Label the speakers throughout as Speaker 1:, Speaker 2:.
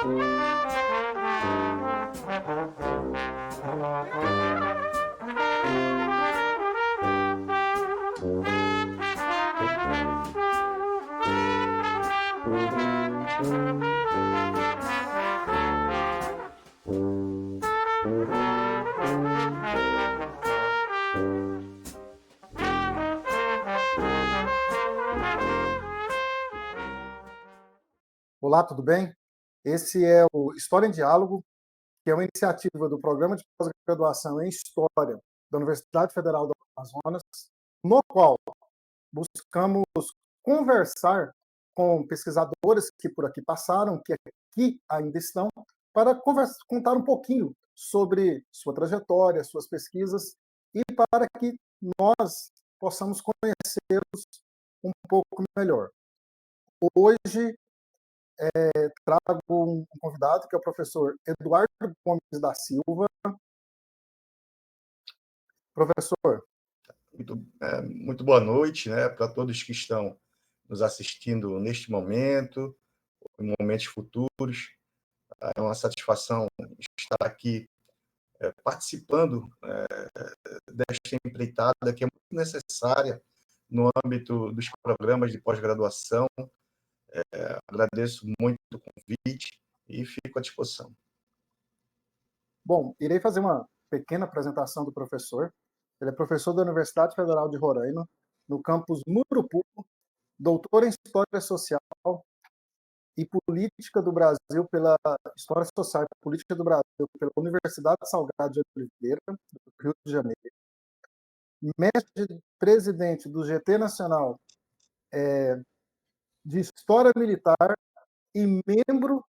Speaker 1: Olá, tudo bem? Esse é o História em Diálogo, que é uma iniciativa do Programa de Pós-Graduação em História da Universidade Federal do Amazonas, no qual buscamos conversar com pesquisadores que por aqui passaram, que aqui ainda estão, para contar um pouquinho sobre sua trajetória, suas pesquisas, e para que nós possamos conhecê-los um pouco melhor. Hoje, trago um convidado, que é o professor Eduardo Gomes da Silva. Professor,
Speaker 2: Muito boa noite, né, para todos que estão nos assistindo neste momento, em momentos futuros. É uma satisfação estar aqui participando desta empreitada que é muito necessária no âmbito dos programas de pós-graduação. Agradeço muito o convite e fico à disposição.
Speaker 1: bom, irei fazer uma pequena apresentação do professor. Ele é professor da Universidade Federal de Roraima, no campus Murupupu, doutor em História Social e Política do Brasil pela História Social e Política do Brasil pela Universidade Salgado de Oliveira, do Rio de Janeiro, mestre presidente do GT Nacional de História Militar e membro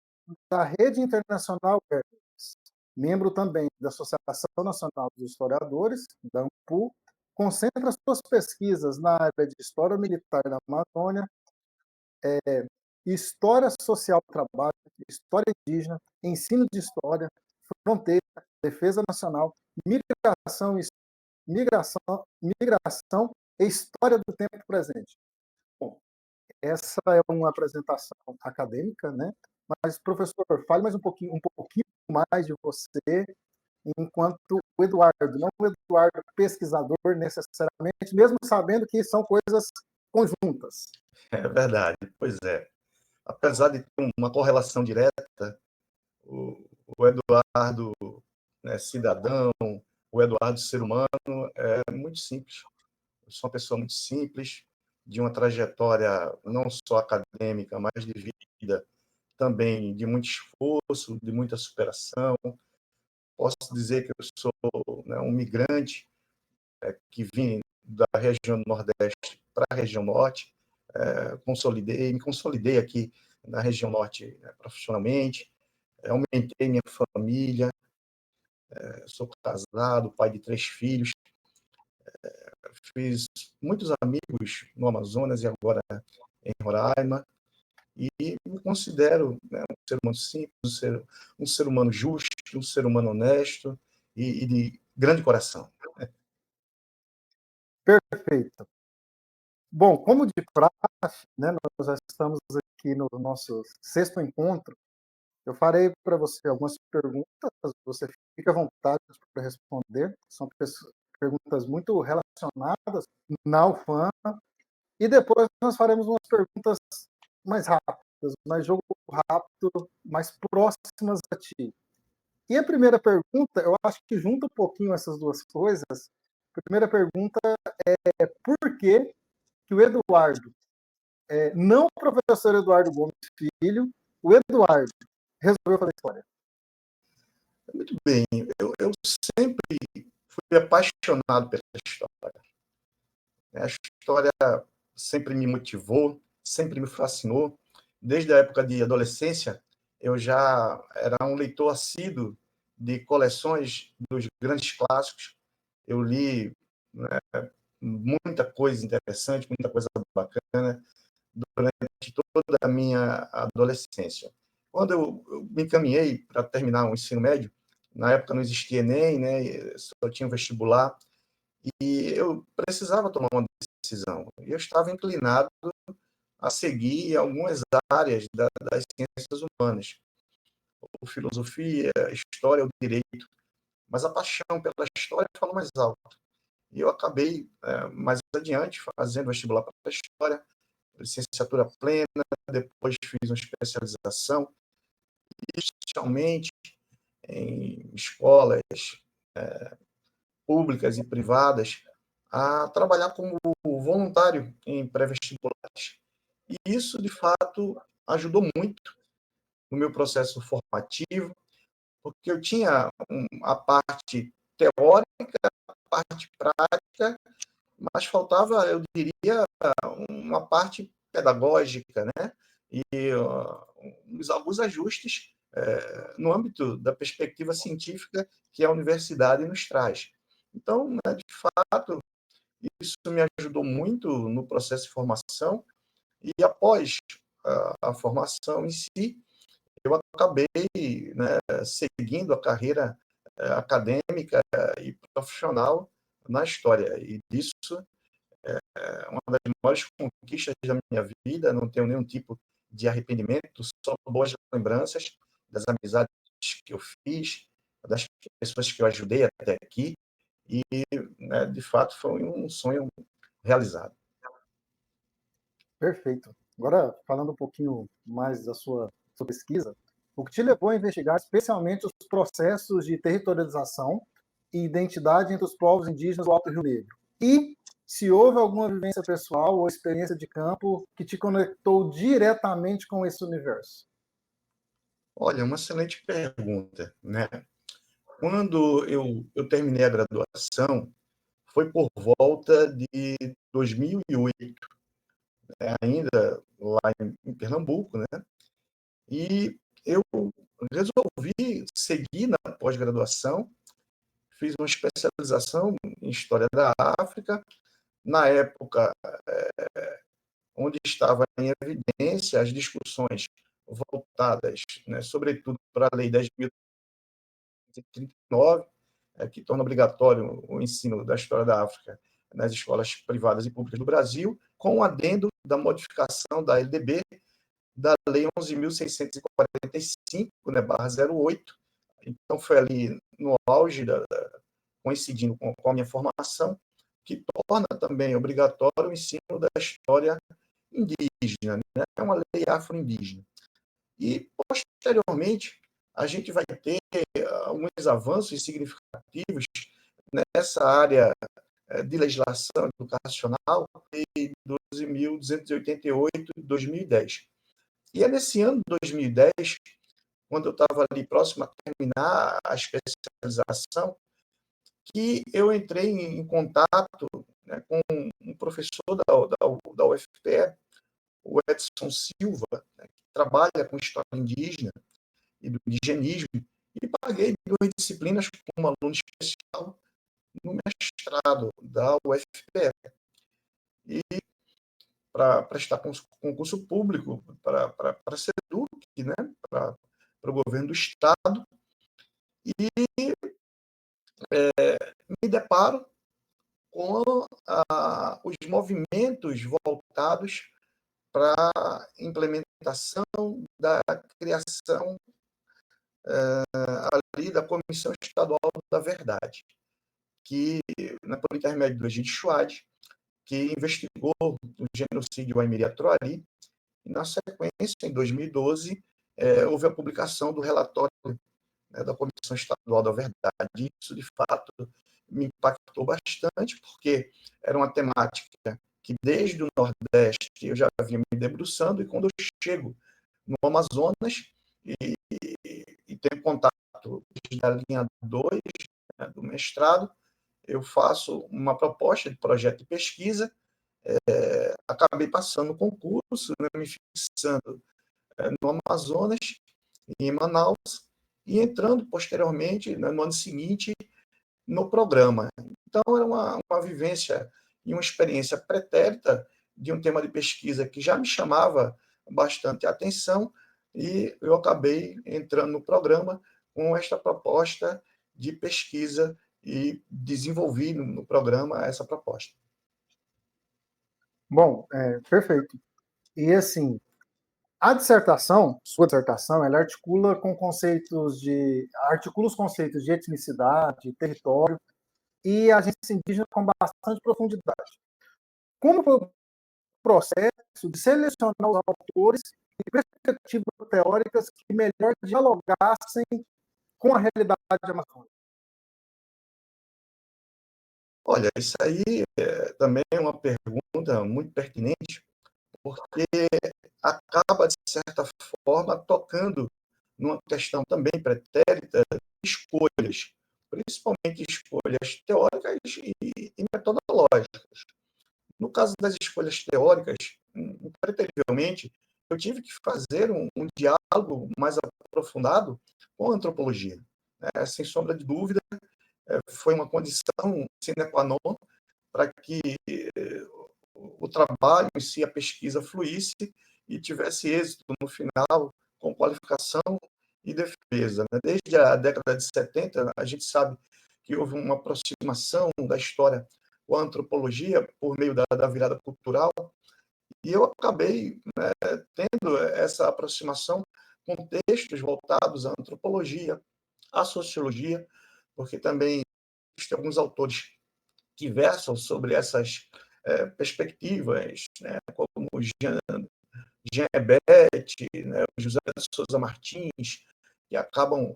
Speaker 1: da Rede Internacional Hermes, membro também da Associação Nacional dos Historiadores, da ANPU, concentra suas pesquisas na área de História Militar da Amazônia, História Social do Trabalho, História Indígena, Ensino de História, Fronteira, Defesa Nacional, Migração e História do Tempo Presente. Bom, essa é uma apresentação acadêmica, né? Mas, professor, fale mais um pouquinho mais de você, enquanto o Eduardo, não o Eduardo pesquisador necessariamente, mesmo sabendo que são coisas conjuntas.
Speaker 2: É verdade, pois é. Apesar de ter uma correlação direta, o Eduardo, né, cidadão, o Eduardo ser humano, é muito simples. Eu sou uma pessoa muito simples, de uma trajetória não só acadêmica, mas de vida também, de muito esforço, de muita superação. Posso dizer que eu sou, né, um migrante que vim da região Nordeste para a região Norte, me consolidei aqui na região Norte profissionalmente, aumentei minha família, sou casado, pai de 3 filhos, fiz muitos amigos no Amazonas e agora em Roraima, e me considero, né, um ser humano simples, um ser humano justo, um ser humano honesto e de grande coração.
Speaker 1: Perfeito. Bom, como de praxe, né, nós já estamos aqui no nosso 6º encontro, eu farei para você algumas perguntas, você fica à vontade para responder, são perguntas muito relacionadas na UFAM, e depois nós faremos umas perguntas mais rápidas, mais jogo rápido, mais próximas a ti. E a primeira pergunta, eu acho que junta um pouquinho essas duas coisas. A primeira pergunta é por que o Eduardo, não o professor Eduardo Gomes Filho, o Eduardo resolveu fazer história?
Speaker 2: Muito bem, eu sempre fui apaixonado pela história. A história sempre me motivou, sempre me fascinou. Desde a época de adolescência, eu já era um leitor assíduo de coleções dos grandes clássicos. Eu li, né, muita coisa interessante, muita coisa bacana durante toda a minha adolescência. Quando eu me encaminhei para terminar o ensino médio, na época não existia Enem, né, só tinha o vestibular, e eu precisava tomar uma decisão. Eu estava inclinado a seguir algumas áreas das ciências humanas. filosofia, história ou direito, mas a paixão pela história falou mais alto. E eu acabei, mais adiante, fazendo vestibular para a história, licenciatura plena, depois fiz uma especialização, especialmente em escolas públicas e privadas, a trabalhar como voluntário em pré-vestibulares. E isso, de fato, ajudou muito no meu processo formativo, porque eu tinha a parte teórica, a parte prática, mas faltava, eu diria, uma parte pedagógica, né? E alguns ajustes no âmbito da perspectiva científica que a universidade nos traz. Então, né, de fato, isso me ajudou muito no processo de formação e após a formação em si, eu acabei, né, seguindo a carreira acadêmica e profissional na história. E disso é uma das maiores conquistas da minha vida, não tenho nenhum tipo de arrependimento, só boas lembranças das amizades que eu fiz, das pessoas que eu ajudei até aqui, e, né, de fato, foi um sonho realizado.
Speaker 1: Perfeito. Agora, falando um pouquinho mais da sua pesquisa, o que te levou a investigar especialmente os processos de territorialização e identidade entre os povos indígenas do Alto Rio Negro? E se houve alguma vivência pessoal ou experiência de campo que te conectou diretamente com esse universo?
Speaker 2: Olha, uma excelente pergunta, né? Quando eu terminei a graduação, foi por volta de 2008, ainda lá em Pernambuco, né? E eu resolvi seguir na pós-graduação, fiz uma especialização em História da África, na época onde estava em evidência as discussões voltadas, né, sobretudo para a Lei 10.339, que torna obrigatório o ensino da História da África nas escolas privadas e públicas do Brasil, com o adendo da modificação da LDB, da Lei 11.645, né, /08. Então, foi ali no auge, coincidindo com a minha formação, que torna também obrigatório o ensino da história indígena, né? É uma lei afro-indígena. E, posteriormente, a gente vai ter alguns avanços significativos nessa área de legislação educacional de 12.288 de 2010. E é nesse ano de 2010, quando eu estava ali próximo a terminar a especialização, que eu entrei em contato, né, com um professor da UFPE, o Edson Silva, né, que trabalha com história indígena e do indigenismo, e paguei 2 disciplinas como aluno especial no mestrado da UFPE. E para prestar concurso público, para ser DUC, né, para o governo do Estado, e me deparo com os movimentos voltados para a implementação da criação ali da Comissão Estadual da Verdade, que, né, por intermédio do Egídio Chouad, que investigou o genocídio Aimiri Atuari, e, na sequência, em 2012, houve a publicação do relatório, né, da Comissão Estadual da Verdade. Isso, de fato, me impactou bastante, porque era uma temática que, desde o Nordeste, eu já vinha me debruçando, e quando eu chego no Amazonas e, e tenho contato da linha 2, né, do mestrado, eu faço uma proposta de projeto de pesquisa, acabei passando o concurso, né, me fixando no Amazonas, em Manaus, e entrando posteriormente, né, no ano seguinte, no programa. Então, era uma vivência e uma experiência pretérita de um tema de pesquisa que já me chamava bastante a atenção, e eu acabei entrando no programa com esta proposta de pesquisa e desenvolvi no programa essa proposta.
Speaker 1: Bom, perfeito. E assim, Sua dissertação, ela articula os conceitos de etnicidade, território e agentes indígenas com bastante profundidade. Como foi o processo de selecionar os autores e perspectivas teóricas que melhor dialogassem com a realidade amazônica?
Speaker 2: Olha, isso aí também é uma pergunta muito pertinente, porque acaba, de certa forma, tocando numa questão também pretérita de escolhas, principalmente escolhas teóricas e metodológicas. No caso das escolhas teóricas, impreterivelmente, eu tive que fazer um diálogo mais aprofundado com a antropologia. Sem sombra de dúvida, foi uma condição sine qua non para que o trabalho em si, a pesquisa fluísse e tivesse êxito no final, com qualificação e defesa. Desde a década de 70, a gente sabe que houve uma aproximação da história com a antropologia por meio da virada cultural, e eu acabei tendo essa aproximação com textos voltados à antropologia, à sociologia, porque também existem alguns autores que versam sobre essas perspectivas, né, como Jean Ebert, né, José de Souza Martins, que acabam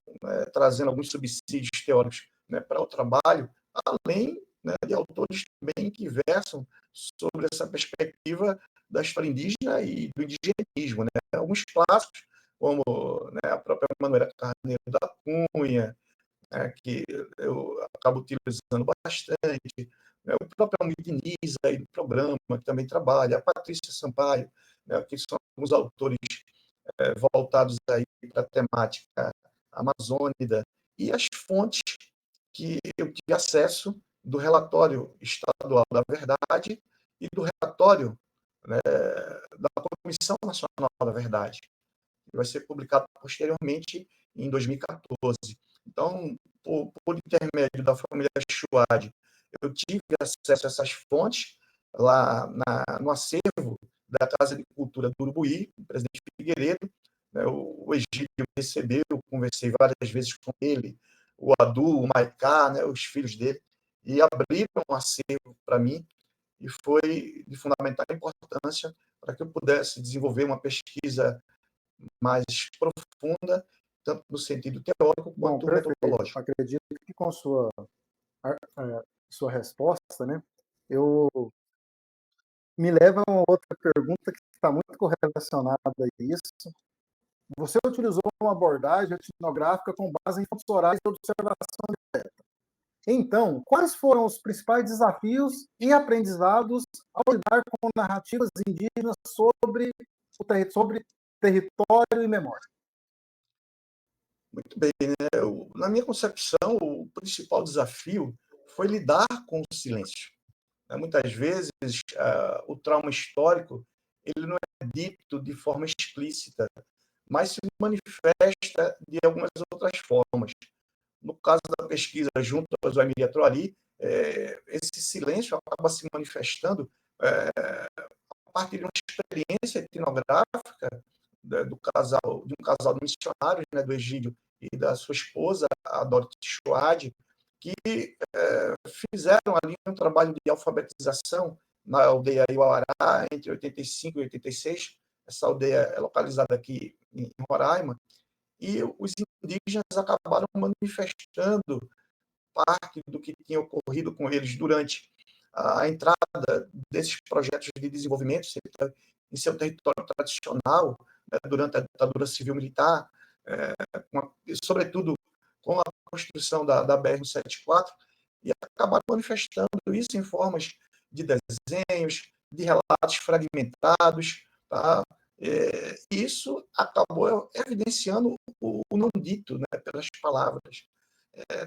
Speaker 2: trazendo alguns subsídios teóricos, né, para o trabalho, além, né, de autores também que versam sobre essa perspectiva da história indígena e do indigenismo. Né? Alguns clássicos, como, né, a própria Manuela Carneiro da Cunha, né, que eu acabo utilizando bastante, né, o próprio Almir Diniz aí do programa, que também trabalha, a Patrícia Sampaio, né, que são alguns autores voltados aí para a temática amazônida, e as fontes que eu tive acesso do relatório estadual da verdade e do relatório, né, da Comissão Nacional da Verdade, que vai ser publicado posteriormente em 2014. Então, por intermédio da família Chouad, eu tive acesso a essas fontes lá no acervo da Casa de Cultura do Urubuí, o presidente Figueiredo, né, o Egídio me recebeu, conversei várias vezes com ele, o Adu, o Maiká, né, os filhos dele, e abriram um acervo para mim, e foi de fundamental importância para que eu pudesse desenvolver uma pesquisa mais profunda, tanto no sentido teórico
Speaker 1: Bom,
Speaker 2: quanto
Speaker 1: perfeito.
Speaker 2: metodológico.
Speaker 1: Acredito que com sua resposta, né, eu me leva a uma outra pergunta que está muito correlacionada a isso. Você utilizou uma abordagem etnográfica com base em fontes orais e observação direta. Então, quais foram os principais desafios e aprendizados ao lidar com narrativas indígenas sobre território e memória?
Speaker 2: Muito bem, né? Na minha concepção, o principal desafio foi lidar com o silêncio. Muitas vezes, o trauma histórico ele não é dito de forma explícita, mas se manifesta de algumas outras formas. No caso da pesquisa junto ao Zoemir Troari, esse silêncio acaba se manifestando a partir de uma experiência etnográfica de um casal de missionários, né, do Egídio e da sua esposa, a Dorothy Chouad, que fizeram ali um trabalho de alfabetização na aldeia Iuará, entre 85 e 86. Essa aldeia é localizada aqui em Roraima, e os indígenas acabaram manifestando parte do que tinha ocorrido com eles durante a entrada desses projetos de desenvolvimento em seu território tradicional, né, durante a ditadura civil-militar, sobretudo com a construção da BR-174, e acabaram manifestando isso em formas de desenhos, de relatos fragmentados. Tá? Isso acabou evidenciando o não dito, né, pelas palavras.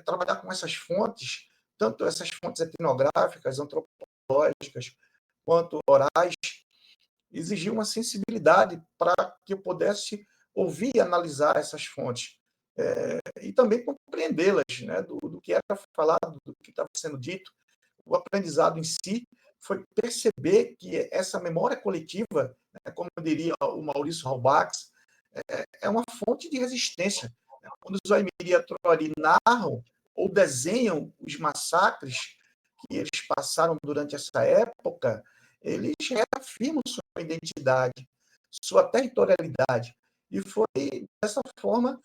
Speaker 2: Trabalhar com essas fontes, tanto essas fontes etnográficas, antropológicas, quanto orais, exigiu uma sensibilidade para que eu pudesse ouvir e analisar essas fontes. E também compreendê-las, né, do que era falado, do que estava sendo dito. O aprendizado em si foi perceber que essa memória coletiva, né, como diria o Maurício Halbach, é uma fonte de resistência. Quando os Aimiri e a Troari narram ou desenham os massacres que eles passaram durante essa época, eles reafirmam sua identidade, sua territorialidade. E foi dessa forma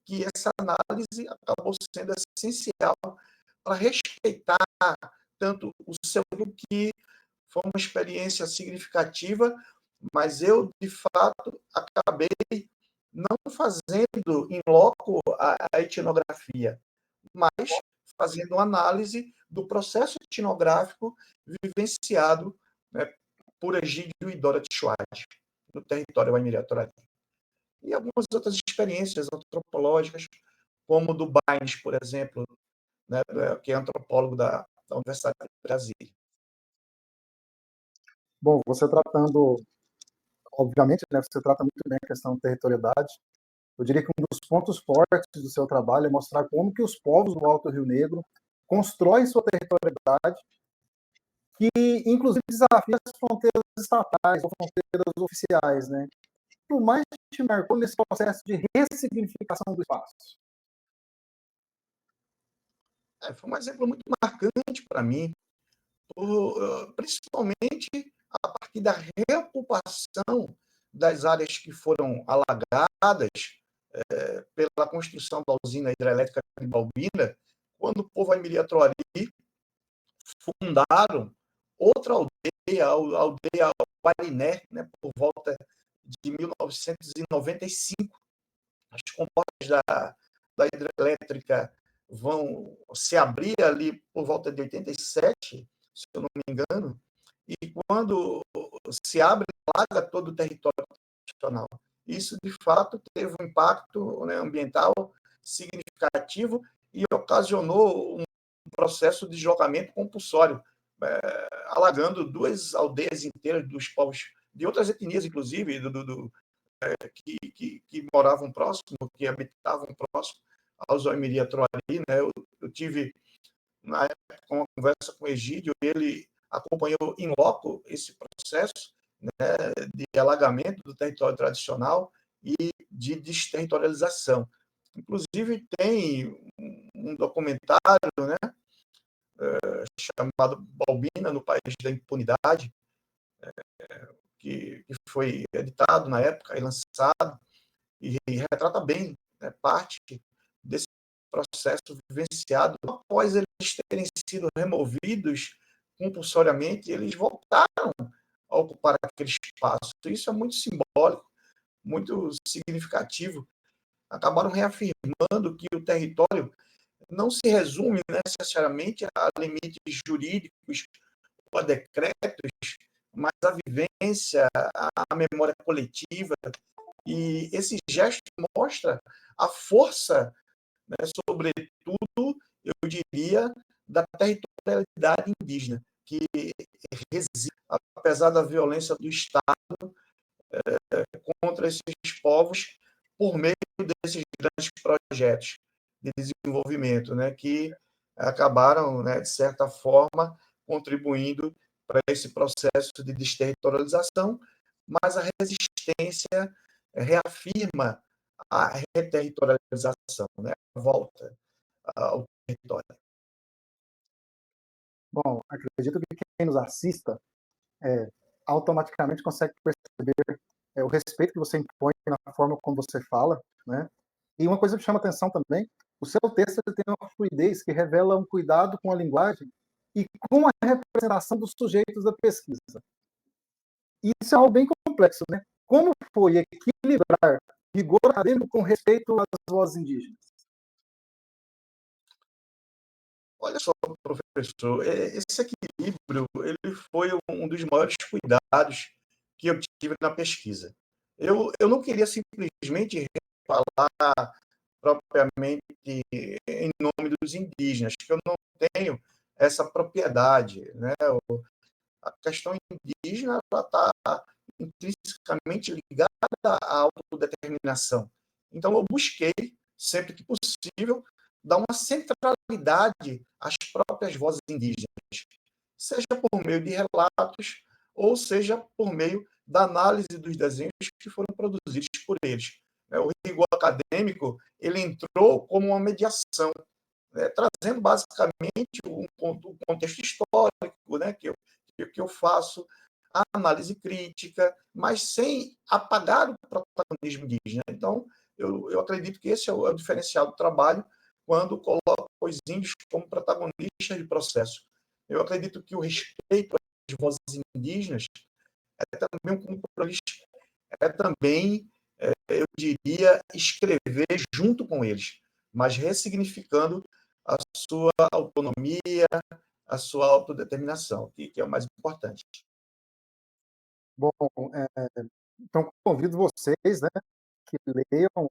Speaker 2: que essa análise acabou sendo essencial para respeitar tanto o seu que foi uma experiência significativa, mas eu, de fato, acabei não fazendo em loco a etnografia, mas fazendo uma análise do processo etnográfico vivenciado, né, por Egídio e Dorothy Schwartz, no território Aimiri-Atorari. E algumas outras experiências antropológicas, como do Baines, por exemplo, né, que é antropólogo da Universidade de Brasília.
Speaker 1: Bom, você tratando, obviamente, né, você trata muito bem a questão da territorialidade. Eu diria que um dos pontos fortes do seu trabalho é mostrar como que os povos do Alto Rio Negro constroem sua territorialidade, que inclusive desafia as fronteiras estatais ou fronteiras oficiais, né? O mais te marcou nesse processo de ressignificação do espaço?
Speaker 2: Foi um exemplo muito marcante para mim, principalmente a partir da reocupação das áreas que foram alagadas pela construção da usina hidrelétrica de Balbina, quando o povo Aimiri-Atroari fundaram outra aldeia, a aldeia Guariné, né, por volta de 1995. As comportas da hidrelétrica vão se abrir ali por volta de 87, se eu não me engano, e quando se abre, alaga todo o território nacional. Isso, de fato, teve um impacto, né, ambiental significativo e ocasionou um processo de deslocamento compulsório, alagando duas aldeias inteiras dos povos de outras etnias, inclusive, que moravam próximo, que habitavam próximo aos Oimiri-Atroari, né? Eu tive, na época, uma conversa com o Egídio, ele acompanhou em loco esse processo, né, de alagamento do território tradicional e de desterritorialização. Inclusive, tem um documentário, né, chamado Balbina, no País da Impunidade, que foi editado na época e lançado, e retrata bem, né, parte desse processo vivenciado. Após eles terem sido removidos compulsoriamente, eles voltaram a ocupar aquele espaço. Isso é muito simbólico, muito significativo. Acabaram reafirmando que o território não se resume necessariamente a limites jurídicos ou a decretos, mas a vivência, a memória coletiva. E esse gesto mostra a força, né, sobretudo, eu diria, da territorialidade indígena, que resiste, apesar da violência do Estado, contra esses povos, por meio desses grandes projetos de desenvolvimento, né, que acabaram, né, de certa forma, contribuindo para esse processo de desterritorialização, mas a resistência reafirma a reterritorialização, né, a volta ao território.
Speaker 1: Bom, acredito que quem nos assista automaticamente consegue perceber o respeito que você impõe na forma como você fala, né? E uma coisa que chama atenção também, o seu texto tem uma fluidez que revela um cuidado com a linguagem e com a representação dos sujeitos da pesquisa. Isso é algo bem complexo, né? Como foi equilibrar rigor acadêmico com respeito às vozes indígenas?
Speaker 2: Olha só, professor, esse equilíbrio ele foi um dos maiores cuidados que eu tive na pesquisa. Eu não queria simplesmente falar propriamente em nome dos indígenas, que eu não tenho essa propriedade, né? A questão indígena está intrinsecamente ligada à autodeterminação. Então, eu busquei, sempre que possível, dar uma centralidade às próprias vozes indígenas. seja por meio de relatos, ou seja por meio da análise dos desenhos que foram produzidos por eles. O rigor acadêmico ele entrou como uma mediação, trazendo basicamente um contexto histórico, né, que eu faço, a análise crítica, mas sem apagar o protagonismo indígena. Então, eu acredito que esse é o diferencial do trabalho, quando coloco os índios como protagonistas de processo. Eu acredito que o respeito às vozes indígenas é também um compromisso, é também, eu diria, escrever junto com eles, mas ressignificando a sua autonomia, a sua autodeterminação, que é o mais importante.
Speaker 1: Bom, então convido vocês, né, que leiam,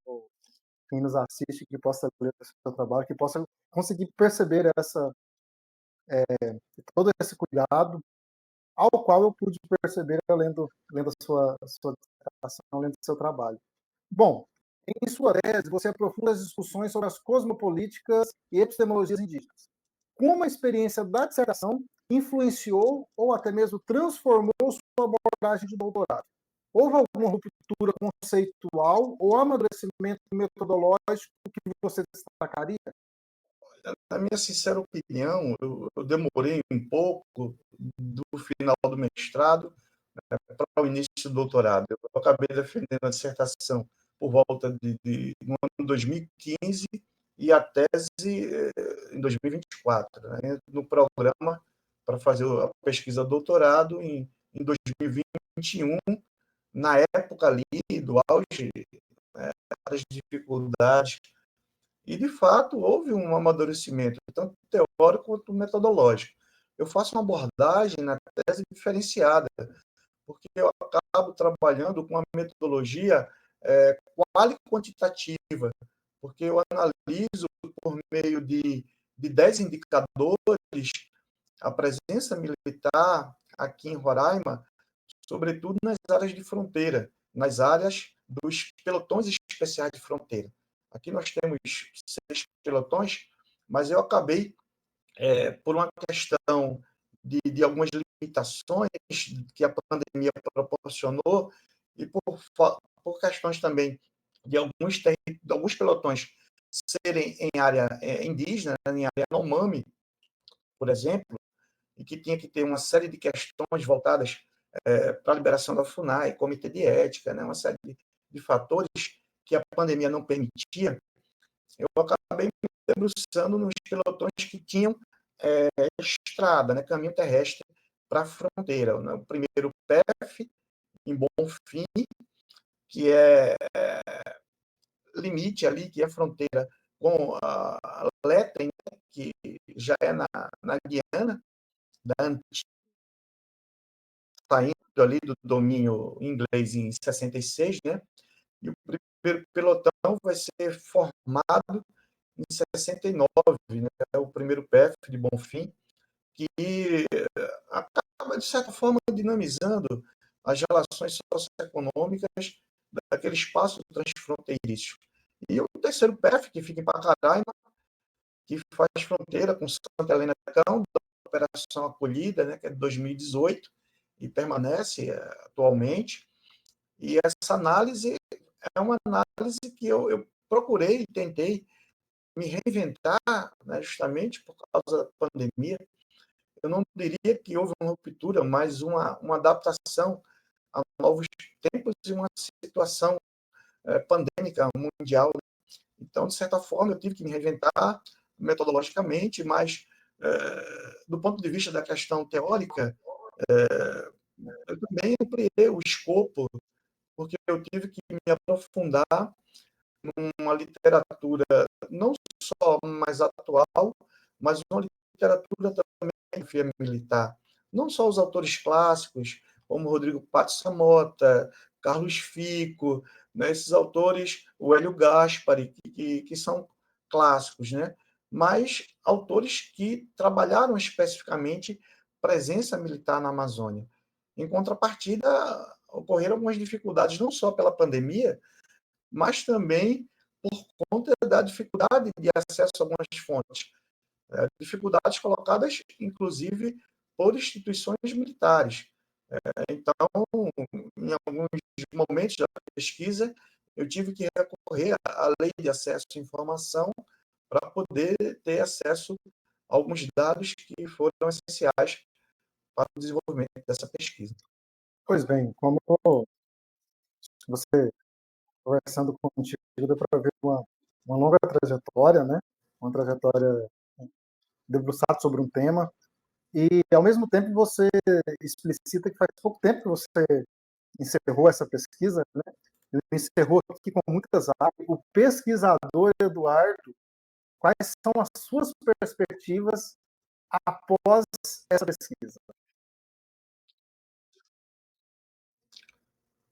Speaker 1: quem nos assiste, que possa ler o seu trabalho, que possa conseguir perceber todo esse cuidado, ao qual eu pude perceber lendo a sua dissertação, lendo o seu trabalho. Bom, em sua tese, você aprofunda as discussões sobre as cosmopolíticas e epistemologias indígenas. Como a experiência da dissertação influenciou ou até mesmo transformou sua abordagem de doutorado? Houve alguma ruptura conceitual ou amadurecimento metodológico que você destacaria?
Speaker 2: Na minha sincera opinião, eu demorei um pouco do final do mestrado para o início do doutorado. Eu acabei defendendo a dissertação por volta no ano 2015 e a tese em 2024, né, no programa para fazer a pesquisa doutorado em 2021, na época ali do auge, né, das dificuldades. E, de fato, houve um amadurecimento, tanto teórico quanto metodológico. Eu faço uma abordagem na tese diferenciada, porque eu acabo trabalhando com uma metodologia quali-quantitativa, porque eu analiso por meio de 10 indicadores a presença militar aqui em Roraima, sobretudo nas áreas de fronteira, nas áreas dos pelotões especiais de fronteira. Aqui nós temos 6 pelotões, mas eu acabei, por uma questão de algumas limitações que a pandemia proporcionou e por questões também de alguns pelotões serem em área indígena, em área Yanomami, por exemplo, e que tinha que ter uma série de questões voltadas para a liberação da FUNAI, comitê de ética, né, uma série de fatores que a pandemia não permitia. Eu acabei me debruçando nos pelotões que tinham estrada, né, caminho terrestre para a fronteira. Né? O primeiro PF, em Bonfim, que é limite ali, que é fronteira com a Letem, né, que já é na Guiana, da saindo ali do domínio inglês em 66, né? E o primeiro pelotão vai ser formado em 69, né? É o primeiro PF de Bonfim, que acaba, de certa forma, dinamizando as relações socioeconômicas daquele espaço transfronteiriço. E o terceiro PF, que fica em Pacaraima, que faz fronteira com Santa Helena do Cão, da Operação Acolhida, né, que é de 2018, e permanece atualmente. E essa análise é uma análise que eu procurei e tentei me reinventar, né, justamente por causa da pandemia. Eu não diria que houve uma ruptura, mas uma adaptação a novos tempos e uma situação pandêmica mundial. Então, de certa forma, eu tive que me reinventar metodologicamente, mas do ponto de vista da questão teórica, eu também ampliei o escopo, porque eu tive que me aprofundar numa literatura não só mais atual, mas uma literatura também de filosofia militar. Não só os autores clássicos, como Rodrigo Pato Samota, Carlos Fico, né, esses autores, o Hélio Gaspari, que são clássicos, né? Mas autores que trabalharam especificamente presença militar na Amazônia. Em contrapartida, ocorreram algumas dificuldades, não só pela pandemia, mas também por conta da dificuldade de acesso a algumas fontes. Dificuldades colocadas, inclusive, por instituições militares. Então, em alguns momentos da pesquisa, eu tive que recorrer à lei de acesso à informação para poder ter acesso a alguns dados que foram essenciais para o desenvolvimento dessa pesquisa.
Speaker 1: Pois bem, como você conversando contigo, deu para ver uma longa trajetória, né? Uma trajetória debruçada sobre um tema, e ao mesmo tempo você explicita que faz pouco tempo que você encerrou essa pesquisa, né? Ele encerrou aqui com muitas áreas. O pesquisador Eduardo, quais são as suas perspectivas após essa pesquisa?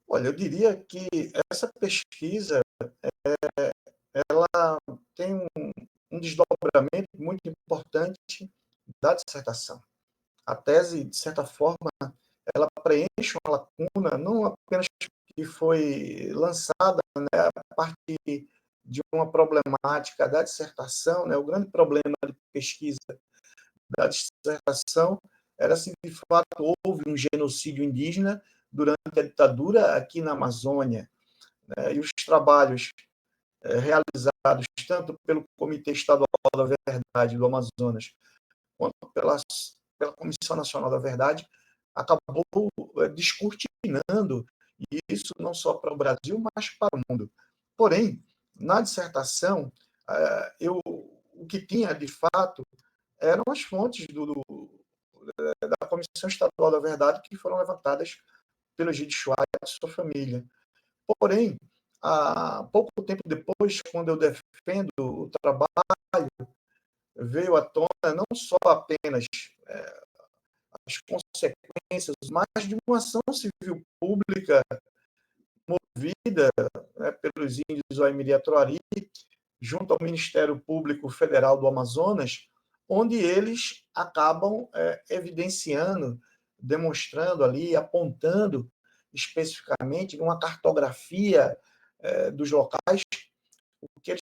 Speaker 2: Olha, eu diria que essa pesquisa ela tem um desdobramento muito importante da dissertação. A tese, de certa forma, ela preenche uma lacuna, não apenas que foi lançada, né, a partir de uma problemática da dissertação, né, o grande problema de pesquisa da dissertação era se de fato houve um genocídio indígena durante a ditadura aqui na Amazônia, né, e os trabalhos realizados tanto pelo Comitê Estadual da Verdade do Amazonas quanto pela Comissão Nacional da Verdade acabou descortinando isso não só para o Brasil, mas para o mundo. Porém, na dissertação, o que tinha de fato eram as fontes da Comissão Estadual da Verdade que foram levantadas pelo Egídio Schwartz e sua família. Porém, há pouco tempo depois, quando eu defendo o trabalho, veio à tona não só apenas as consequências, mas de uma ação civil pública movida, né, pelos índios Waimiri-Atuari, junto ao Ministério Público Federal do Amazonas, onde eles acabam evidenciando, demonstrando ali, apontando especificamente numa cartografia dos locais, o que eles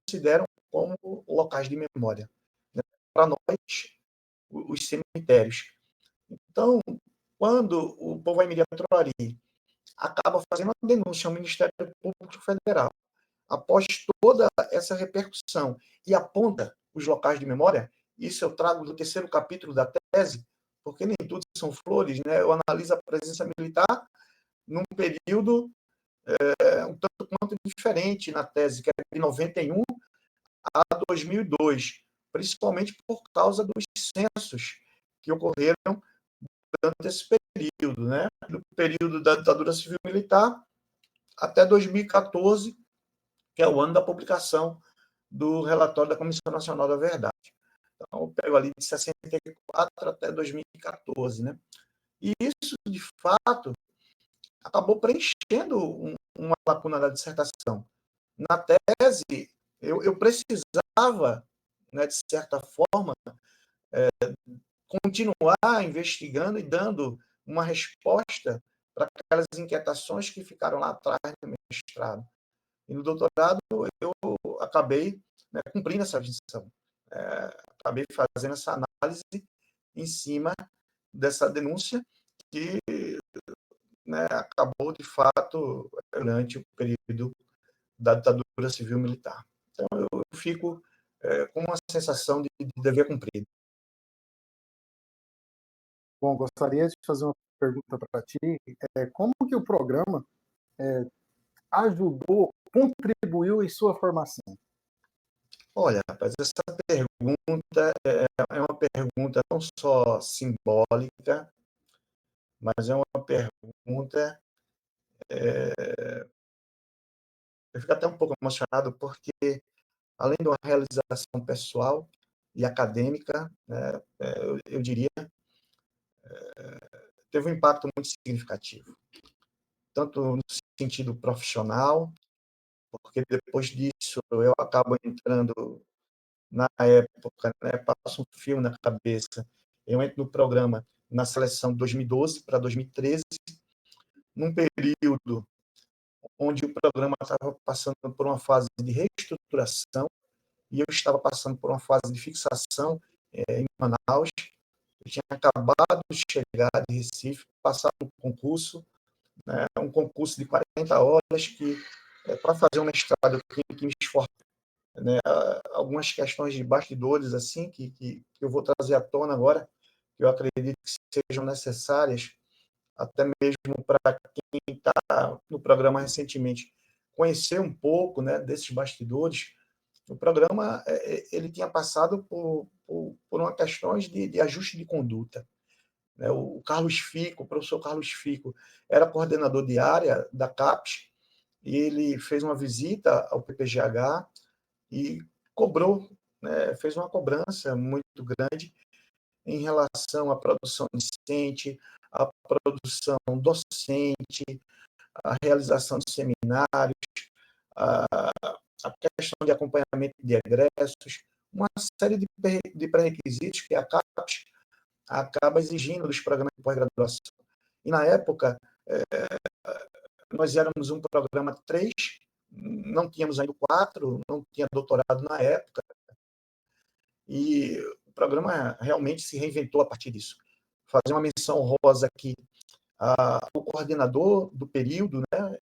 Speaker 2: consideram como locais de memória, né? Para nós, os cemitérios. Então, quando o povo Waimiri-Atuari acaba fazendo uma denúncia ao Ministério Público Federal, após toda essa repercussão, e aponta os locais de memória, isso eu trago do terceiro capítulo da tese, porque nem tudo são flores, né? Eu analiso a presença militar num período um tanto quanto diferente na tese, que é de 91 a 2002, principalmente por causa dos censos que ocorreram durante esse período, né? Do período da ditadura civil-militar até 2014, que é o ano da publicação do relatório da Comissão Nacional da Verdade. Então, eu pego ali de 64 até 2014, né? E isso, de fato, acabou preenchendo uma lacuna da dissertação. Na tese, eu precisava, né, de certa forma, continuar investigando e dando uma resposta para aquelas inquietações que ficaram lá atrás do mestrado. E no doutorado, eu acabei, né, cumprindo essa missão. Acabei fazendo essa análise em cima dessa denúncia que, né, acabou, de fato, durante o período da ditadura civil-militar. Então, eu fico com uma sensação de dever cumprido.
Speaker 1: Bom, gostaria de fazer uma pergunta para ti. Como que o programa ajudou, contribuiu em sua formação?
Speaker 2: Olha, rapaz, essa pergunta é uma pergunta não só simbólica, mas é uma pergunta. Eu fico até um pouco emocionado, porque, além de uma realização pessoal e acadêmica, né, eu diria, teve um impacto muito significativo, tanto no sentido profissional, porque depois disso eu acabo entrando na época, né, passa um filme na cabeça, eu entro no programa na seleção de 2012 para 2013, num período onde o programa estava passando por uma fase de reestruturação e eu estava passando por uma fase de fixação em Manaus, Eu tinha acabado de chegar de Recife, passar um concurso, né, um concurso de 40 horas que, para fazer um mestrado, eu tinha que me esforçar, né, algumas questões de bastidores assim que eu vou trazer à tona agora, que eu acredito que sejam necessárias, até mesmo para quem está no programa recentemente, conhecer um pouco, né, desses bastidores. O programa ele tinha passado por uma questões de ajuste de conduta, né? O Carlos Fico, o professor Carlos Fico, era coordenador de área da CAPES, e ele fez uma visita ao PPGH e cobrou, né, fez uma cobrança muito grande em relação à produção discente, à produção docente, à realização de seminários, à, à questão de acompanhamento de egressos, uma série de pré-requisitos que a CAPES acaba exigindo dos programas de pós-graduação. E, na época, nós éramos um programa 3, não tínhamos ainda 4, não tinha doutorado na época, e o programa realmente se reinventou a partir disso. Fazer uma menção honrosa aqui ao coordenador do período, né,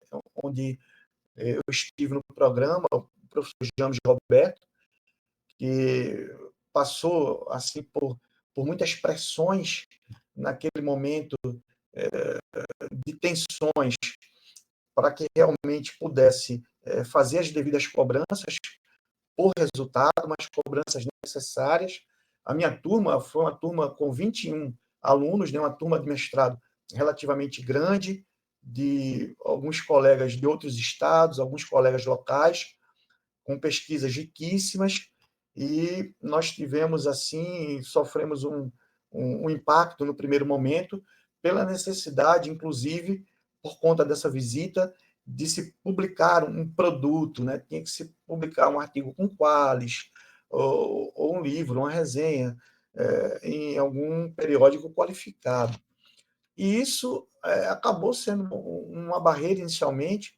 Speaker 2: onde eu estive no programa, o professor James Roberto, que passou assim por muitas pressões naquele momento de tensões para que realmente pudesse fazer as devidas cobranças por resultado, mas cobranças necessárias. A minha turma foi uma turma com 21 alunos, né, uma turma de mestrado relativamente grande, de alguns colegas de outros estados, alguns colegas locais, com pesquisas riquíssimas, e nós tivemos, assim, sofremos um impacto no primeiro momento, pela necessidade, inclusive, por conta dessa visita, de se publicar um produto, né? Tinha que se publicar um artigo com qualis, ou um livro, uma resenha, em algum periódico qualificado. E isso acabou sendo uma barreira inicialmente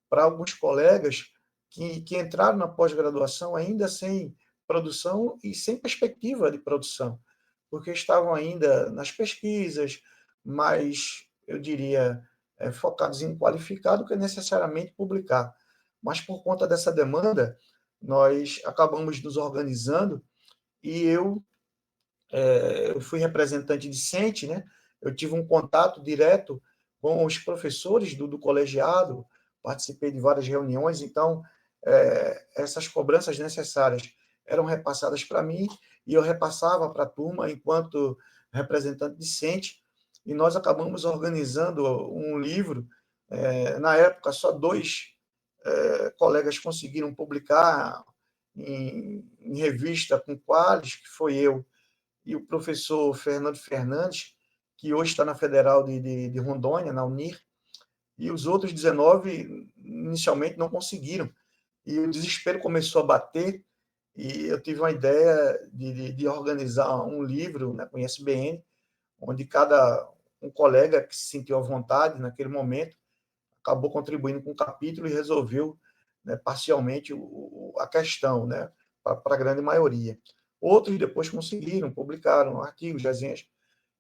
Speaker 2: para alguns colegas que entraram na pós-graduação ainda sem produção e sem perspectiva de produção, porque estavam ainda nas pesquisas, mas eu diria focados em qualificar do que necessariamente publicar. Mas por conta dessa demanda, nós acabamos nos organizando e eu fui representante discente, né? Eu tive um contato direto com os professores do colegiado, participei de várias reuniões, então essas cobranças necessárias eram repassadas para mim e eu repassava para a turma enquanto representante discente, e nós acabamos organizando um livro. Na época, só 2 colegas conseguiram publicar em revista com qualis, que foi eu e o professor Fernando Fernandes, que hoje está na Federal de Rondônia, na Unir, e os outros 19 inicialmente não conseguiram. E o desespero começou a bater, e eu tive uma ideia de organizar um livro, né, com ISBN, onde cada um colega que se sentiu à vontade naquele momento acabou contribuindo com um capítulo e resolveu, né, parcialmente a questão, né, para a grande maioria. Outros depois conseguiram, publicaram artigos, desenhos,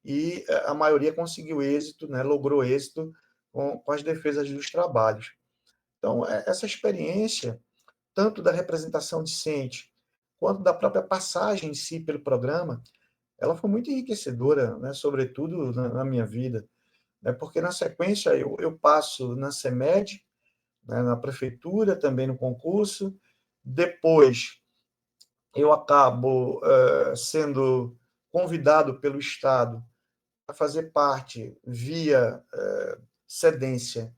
Speaker 2: e a maioria conseguiu êxito, né, logrou êxito com as defesas dos trabalhos. Então, essa experiência, tanto da representação discente, quanto da própria passagem em si pelo programa, ela foi muito enriquecedora, né, sobretudo na minha vida, né, porque na sequência eu passo na CEMED, né, na prefeitura, também no concurso, depois eu acabo sendo convidado pelo Estado a fazer parte, via cedência,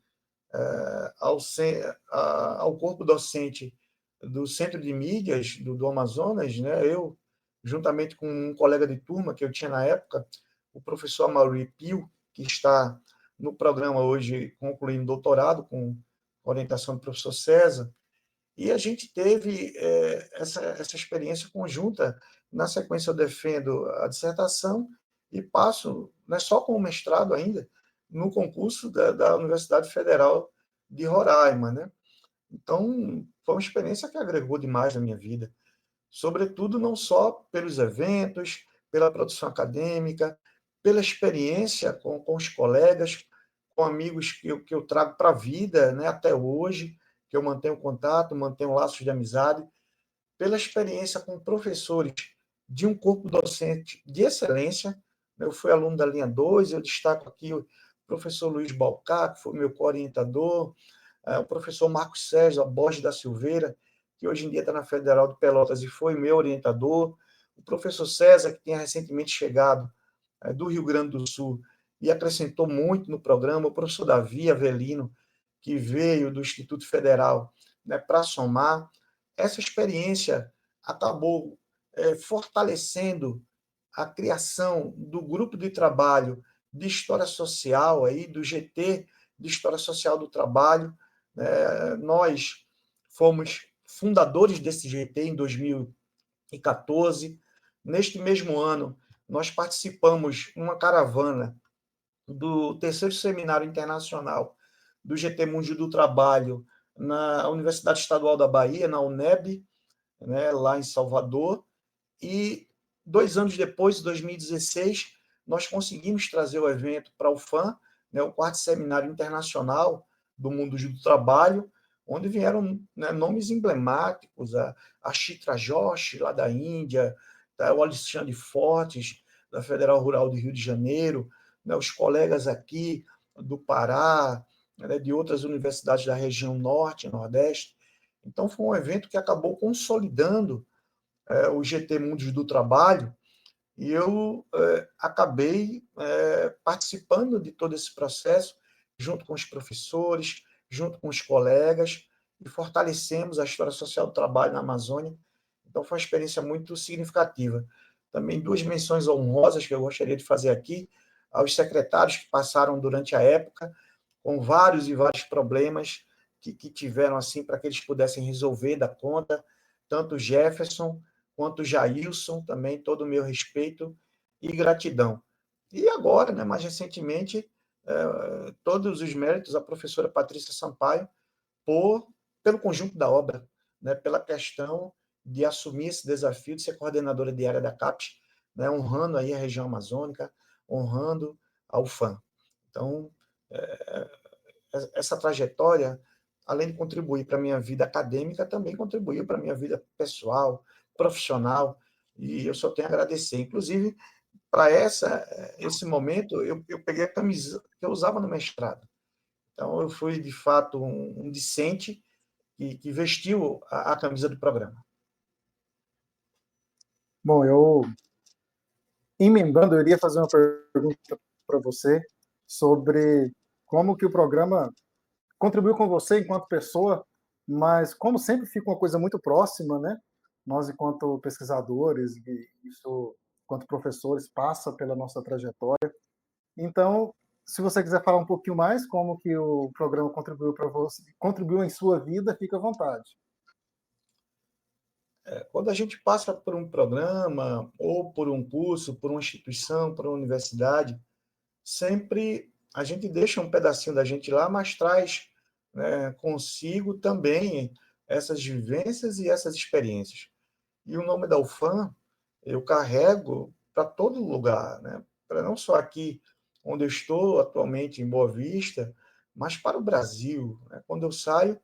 Speaker 2: ao corpo docente do Centro de Mídias do Amazonas, né? Eu, juntamente com um colega de turma que eu tinha na época, o professor Amaury Pio, que está no programa hoje concluindo doutorado, com orientação do professor César, e a gente teve essa experiência conjunta. Na sequência, eu defendo a dissertação e passo, não é só com o mestrado ainda, no concurso da Universidade Federal de Roraima, né? Então, foi uma experiência que agregou demais na minha vida, sobretudo não só pelos eventos, pela produção acadêmica, pela experiência com os colegas, com amigos que eu trago para a vida, né, até hoje, que eu mantenho contato, mantenho laços de amizade, pela experiência com professores de um corpo docente de excelência. Eu fui aluno da linha 2, eu destaco aqui o professor Luiz Balcar, que foi meu co-orientador, o professor Marcos Sérgio Borges da Silveira, que hoje em dia está na Federal de Pelotas e foi meu orientador, o professor César, que tinha recentemente chegado do Rio Grande do Sul e acrescentou muito no programa, o professor Davi Avelino, que veio do Instituto Federal, né, para somar. Essa experiência acabou fortalecendo a criação do grupo de trabalho de História Social, aí, do GT de História Social do Trabalho. Nós fomos fundadores desse GT em 2014. Neste mesmo ano, nós participamos de uma caravana do terceiro Seminário Internacional do GT Mundial do Trabalho na Universidade Estadual da Bahia, na UNEB, né, lá em Salvador, e 2 anos depois, em 2016, nós conseguimos trazer o evento para o FAM, né, o quarto Seminário Internacional do Mundo do Trabalho, onde vieram, né, nomes emblemáticos, a Chitra Joshi, lá da Índia, tá, o Alexandre Fortes, da Federal Rural do Rio de Janeiro, né, os colegas aqui do Pará, né, de outras universidades da região norte e nordeste. Então, foi um evento que acabou consolidando o GT Mundos do Trabalho, e eu acabei participando de todo esse processo, junto com os professores, junto com os colegas, e fortalecemos a história social do trabalho na Amazônia. Então, foi uma experiência muito significativa. Também 2 menções honrosas que eu gostaria de fazer aqui, aos secretários que passaram durante a época, com vários e vários problemas que tiveram, assim, para que eles pudessem resolver da conta, tanto o Jefferson quanto o Jailson, também todo o meu respeito e gratidão. E agora, né, mais recentemente, todos os méritos à professora Patrícia Sampaio pelo conjunto da obra, né, pela questão de assumir esse desafio de ser coordenadora de área da CAPES, né, honrando aí a região amazônica, honrando a UFAM. Então, essa trajetória, além de contribuir para a minha vida acadêmica, também contribuiu para a minha vida pessoal, profissional, e eu só tenho a agradecer. Inclusive, para esse momento, eu peguei a camisa que eu usava no mestrado. Então, eu fui, de fato, um discente que vestiu a camisa do programa.
Speaker 1: Bom, emendando, eu iria fazer uma pergunta para você sobre como que o programa contribuiu com você enquanto pessoa, mas como sempre fica uma coisa muito próxima, né? Nós, enquanto pesquisadores, e isso, enquanto professores, passa pela nossa trajetória. Então, se você quiser falar um pouquinho mais, como que o programa contribuiu para você, contribuiu em sua vida, fica à vontade.
Speaker 2: Quando a gente passa por um programa, ou por um curso, por uma instituição, por uma universidade, sempre a gente deixa um pedacinho da gente lá, mas traz, né, consigo também essas vivências e essas experiências. E o nome da UFAM eu carrego para todo lugar, né? Para não só aqui onde eu estou atualmente, em Boa Vista, mas para o Brasil, né? Quando eu saio,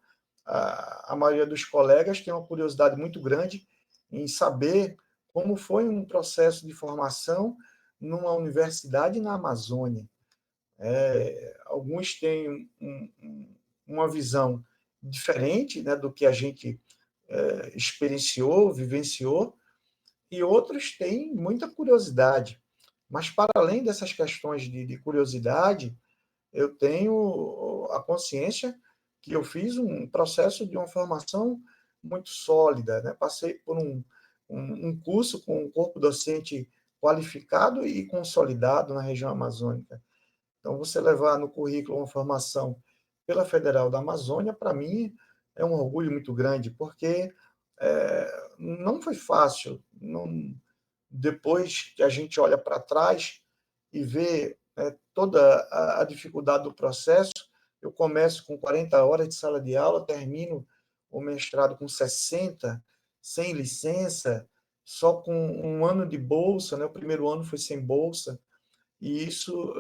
Speaker 2: a maioria dos colegas tem uma curiosidade muito grande em saber como foi um processo de formação numa universidade na Amazônia. Alguns têm uma visão diferente, né, do que a gente experienciou, vivenciou, e outros têm muita curiosidade. Mas, para além dessas questões de curiosidade, eu tenho a consciência que eu fiz um processo de uma formação muito sólida, né? Passei por um curso com um corpo docente qualificado e consolidado na região amazônica. Então, você levar no currículo uma formação pela Federal da Amazônia, para mim, é um orgulho muito grande, porque não foi fácil. Não, depois que a gente olha para trás e vê toda a dificuldade do processo, eu começo com 40 horas de sala de aula, termino o mestrado com 60, sem licença, só com um ano de bolsa, né? O primeiro ano foi sem bolsa, e isso,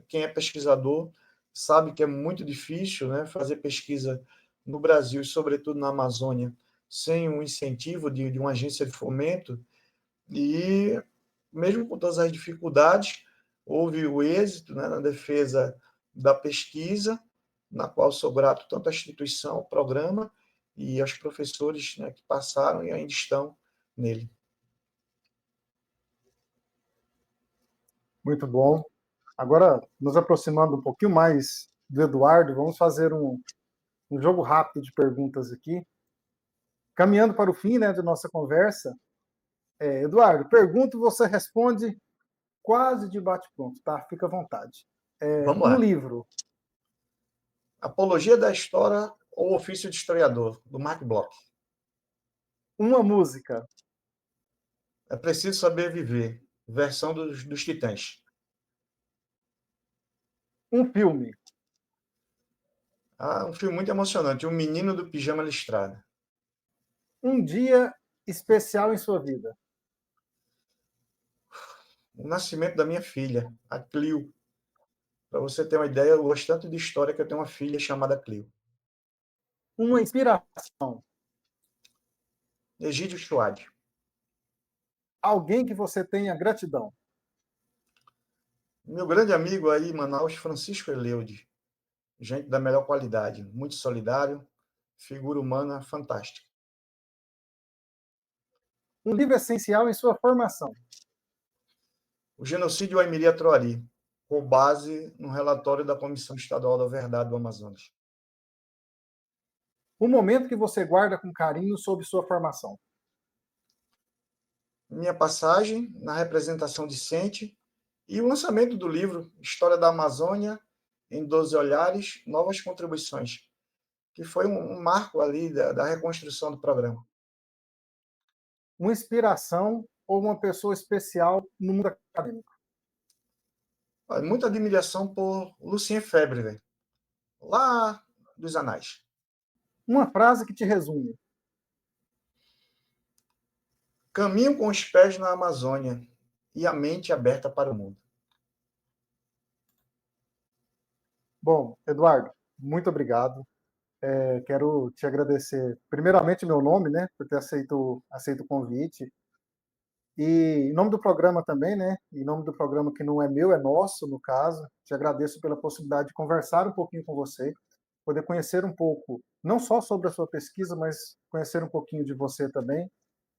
Speaker 2: quem é pesquisador sabe que é muito difícil, né, fazer pesquisa no Brasil e, sobretudo, na Amazônia, sem um incentivo de uma agência de fomento. E, mesmo com todas as dificuldades, houve o êxito, né, na defesa da pesquisa, na qual sou grato tanto à instituição, ao programa, e aos professores, né, que passaram e ainda estão nele.
Speaker 1: Muito bom. Agora, nos aproximando um pouquinho mais do Eduardo, vamos fazer um jogo rápido de perguntas aqui. Caminhando para o fim, né, de nossa conversa, Eduardo, pergunto, você responde quase de bate-pronto, tá? Fica à vontade.
Speaker 2: Vamos
Speaker 1: Um
Speaker 2: lá.
Speaker 1: livro,
Speaker 2: Apologia da História ou Ofício de Historiador, do Mark Bloch.
Speaker 1: uma música,
Speaker 2: É Preciso Saber Viver, versão dos Titãs.
Speaker 1: um filme,
Speaker 2: Um filme muito emocionante, O Menino do Pijama Listrado.
Speaker 1: um dia especial em sua vida,
Speaker 2: O nascimento da minha filha, a Clio. Para você ter uma ideia, eu gosto tanto de história que eu tenho uma filha chamada Clio.
Speaker 1: uma inspiração,
Speaker 2: Egídio Chouad.
Speaker 1: alguém que você tenha gratidão,
Speaker 2: Meu grande amigo aí em Manaus, Francisco Eleude. Gente da melhor qualidade, muito solidário, figura humana fantástica.
Speaker 1: um livro essencial em sua formação,
Speaker 2: O genocídio Aimiri Troari, com base no relatório da Comissão Estadual da Verdade do Amazonas.
Speaker 1: um momento que você guarda com carinho sobre sua formação,
Speaker 2: Minha passagem na representação discente e o lançamento do livro História da Amazônia em 12 Olhares, Novas Contribuições, que foi um marco ali da reconstrução do programa.
Speaker 1: uma inspiração ou uma pessoa especial no mundo acadêmico,
Speaker 2: Muita admiração por Lucien Febvre, véio, lá dos Anais.
Speaker 1: uma frase que te resume,
Speaker 2: Caminho com os pés na Amazônia e a mente aberta para o mundo.
Speaker 1: Bom, Eduardo, muito obrigado. Quero te agradecer, primeiramente, meu nome, né, por ter aceito o convite. E em nome do programa também, né, em nome do programa que não é meu, é nosso, no caso, te agradeço pela possibilidade de conversar um pouquinho com você, poder conhecer um pouco, não só sobre a sua pesquisa, mas conhecer um pouquinho de você também.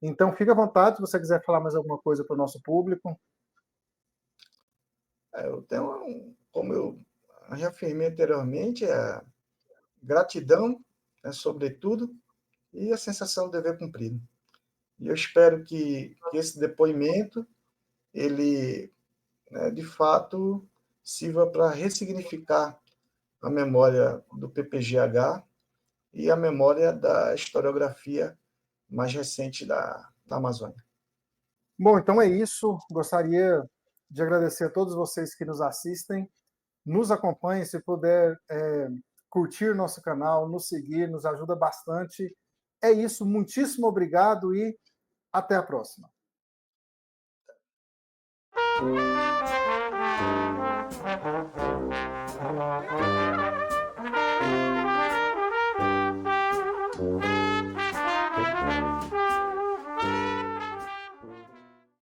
Speaker 1: Então, fique à vontade, se você quiser falar mais alguma coisa para o nosso público.
Speaker 2: Eu tenho, como eu já afirmei anteriormente, a gratidão, né, sobretudo, e a sensação de dever cumprido. E eu espero que esse depoimento, ele, né, de fato, sirva para ressignificar a memória do PPGH e a memória da historiografia mais recente da Amazônia.
Speaker 1: Bom, então é isso. Gostaria de agradecer a todos vocês que nos assistem. Nos acompanhem, se puder curtir nosso canal, nos seguir, nos ajuda bastante. É isso, muitíssimo obrigado e até a próxima.